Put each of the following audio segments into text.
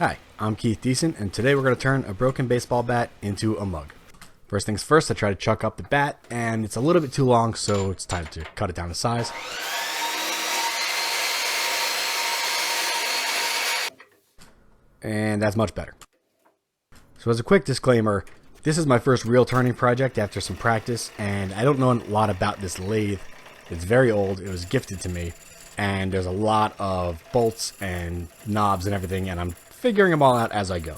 Hi, I'm Keith Decent, and today we're going to turn a broken baseball bat into a mug. First things first, I try to chuck up the bat, and it's a little bit too long, so it's time to cut it down to size. And that's much better. So as a quick disclaimer, this is my first real turning project after some practice, and I don't know a lot about this lathe. It's very old, it was gifted to me, and there's a lot of bolts and knobs and everything, and I'm figuring them all out as I go.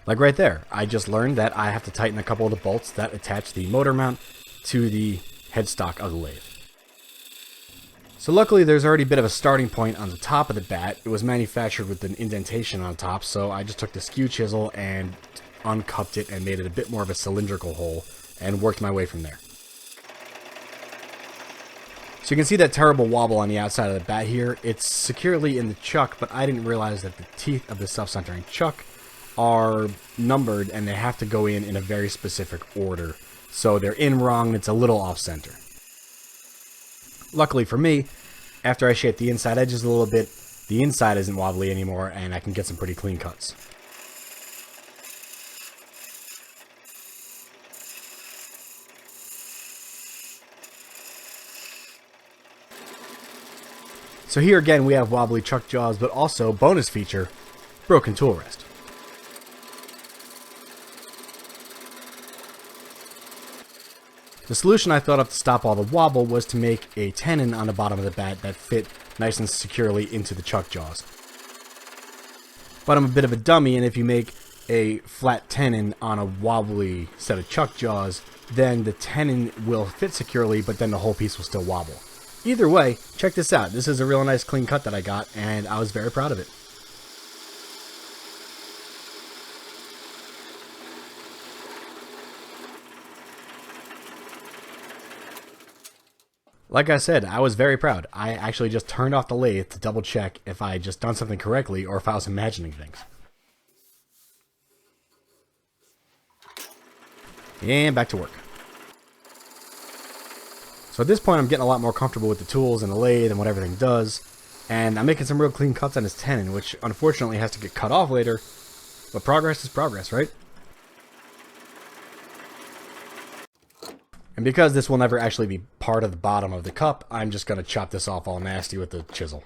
Like right there, I just learned that I have to tighten a couple of the bolts that attach the motor mount to the headstock of the lathe. So luckily there's already a bit of a starting point on the top of the bat. It was manufactured with an indentation on top, so I just took the skew chisel and uncupped it and made it a bit more of a cylindrical hole and worked my way from there. So you can see that terrible wobble on the outside of the bat here. It's securely in the chuck, but I didn't realize that the teeth of the self-centering chuck are numbered and they have to go in a very specific order. So they're in wrong and it's a little off-center. Luckily for me, after I shape the inside edges a little bit, the inside isn't wobbly anymore and I can get some pretty clean cuts. So here again we have wobbly chuck jaws, but also, bonus feature, broken tool rest. The solution I thought of to stop all the wobble was to make a tenon on the bottom of the bat that fit nice and securely into the chuck jaws. But I'm a bit of a dummy, and if you make a flat tenon on a wobbly set of chuck jaws, then the tenon will fit securely, but then the whole piece will still wobble. Either way, check this out. This is a real nice clean cut that I got, and I was very proud of it. Like I said, I was very proud. I actually just turned off the lathe to double check if I had just done something correctly or if I was imagining things. And back to work. So at this point I'm getting a lot more comfortable with the tools and the lathe and what everything does, and I'm making some real clean cuts on this tenon, which unfortunately has to get cut off later, but progress is progress, right? And because this will never actually be part of the bottom of the cup, I'm just going to chop this off all nasty with the chisel.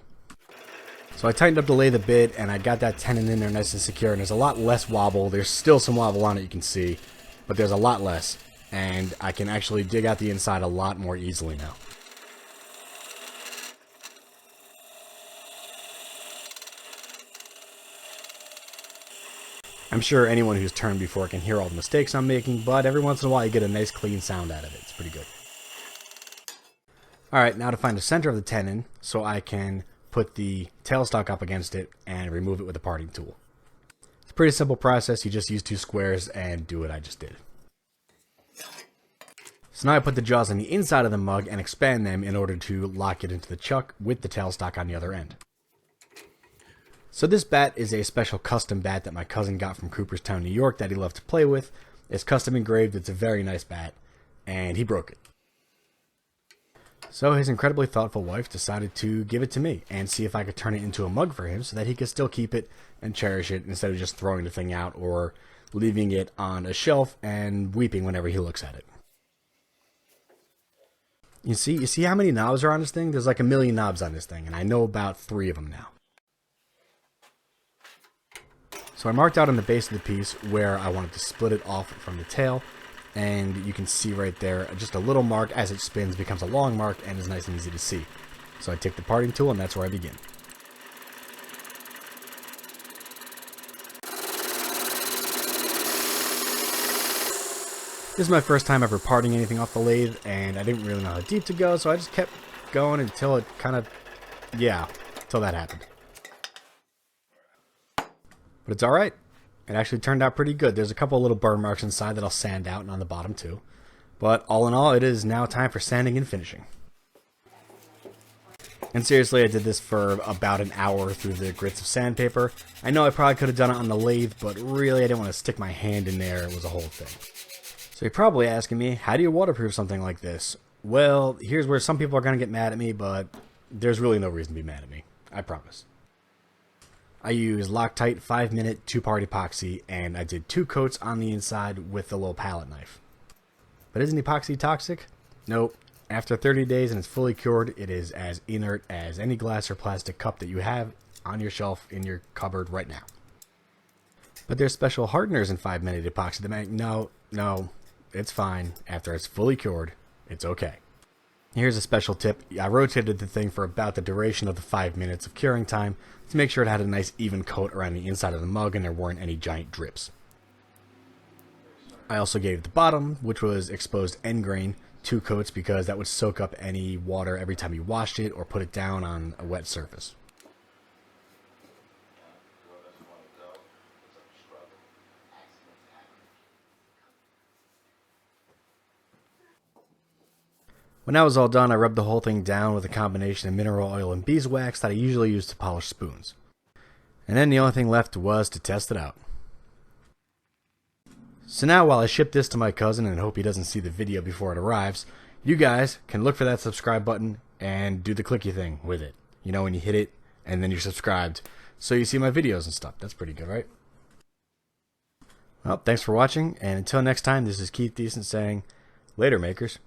So I tightened up the lathe a bit, and I got that tenon in there nice and secure, and there's a lot less wobble. There's still some wobble on it, you can see, but there's a lot less. And I can actually dig out the inside a lot more easily now. I'm sure anyone who's turned before can hear all the mistakes I'm making, but every once in a while you get a nice clean sound out of it. It's pretty good. Alright, now to find the center of the tenon so I can put the tailstock up against it and remove it with a parting tool. It's a pretty simple process. You just use two squares and do what I just did. So now I put the jaws on the inside of the mug and expand them in order to lock it into the chuck with the tailstock on the other end. So this bat is a special custom bat that my cousin got from Cooperstown, New York that he loved to play with. It's custom engraved, it's a very nice bat, and he broke it. So his incredibly thoughtful wife decided to give it to me and see if I could turn it into a mug for him so that he could still keep it and cherish it instead of just throwing the thing out or leaving it on a shelf and weeping whenever he looks at it. You see how many knobs are on this thing? There's like a million knobs on this thing, and I know about 3 of them now. So I marked out on the base of the piece where I wanted to split it off from the tail, and you can see right there, just a little mark as it spins becomes a long mark and is nice and easy to see. So I take the parting tool, and that's where I begin. This is my first time ever parting anything off the lathe, and I didn't really know how deep to go, so I just kept going until it until that happened. But it's alright. It actually turned out pretty good. There's a couple of little burn marks inside that I'll sand out and on the bottom too. But all in all, it is now time for sanding and finishing. And seriously, I did this for about an hour through the grits of sandpaper. I know I probably could have done it on the lathe, but really I didn't want to stick my hand in there. It was a whole thing. So you're probably asking me, how do you waterproof something like this? Well, here's where some people are going to get mad at me, but there's really no reason to be mad at me. I promise. I used Loctite 5-minute 2-part epoxy, and I did 2 coats on the inside with the little palette knife. But isn't epoxy toxic? Nope. After 30 days and it's fully cured, it is as inert as any glass or plastic cup that you have on your shelf in your cupboard right now. But there's special hardeners in 5-minute epoxy that make, no, it's fine. After it's fully cured, it's okay. Here's a special tip. I rotated the thing for about the duration of the 5 minutes of curing time to make sure it had a nice even coat around the inside of the mug and there weren't any giant drips. I also gave the bottom, which was exposed end grain, 2 coats because that would soak up any water every time you washed it or put it down on a wet surface. When that was all done, I rubbed the whole thing down with a combination of mineral oil and beeswax that I usually use to polish spoons. And then the only thing left was to test it out. So now while I ship this to my cousin and hope he doesn't see the video before it arrives, you guys can look for that subscribe button and do the clicky thing with it. You know, when you hit it and then you're subscribed, so you see my videos and stuff. That's pretty good, right? Well, thanks for watching, and until next time, this is Keith Decent saying, later makers.